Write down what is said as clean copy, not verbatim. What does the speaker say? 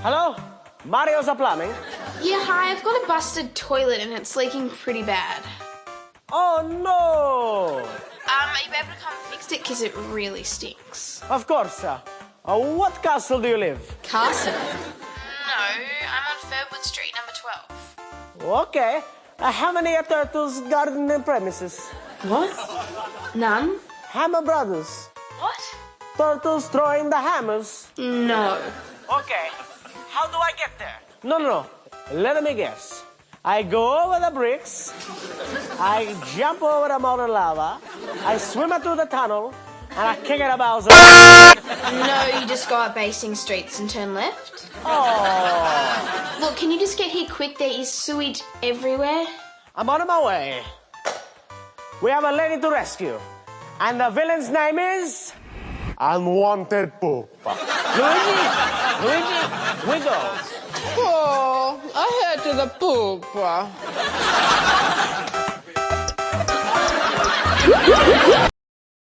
Hello? Mario's plumbing? Yeah, hi, I've got a busted toilet and it's leaking pretty bad. Oh, no! Are you able to come fix it? Because it really stinks. Of course. What castle do you live? Castle? No, I'm on Furwood Street, number 12. Okay. How many turtles garden the premises? What? None? Hammer Brothers. What? Turtles throwing the hammers. No. Okay. How do I get there? No. Let me guess. I go over the bricks. I jump over the molten lava. I swim through the tunnel. And I kick it about. No, you just go up Basing Streets and turn left. Oh. Look, can you just get here quick? There is sewage everywhere. I'm on my way. We have a lady to rescue. And the villain's name is... Unwanted Poop. Luigi, we go. Oh, I had to the poop.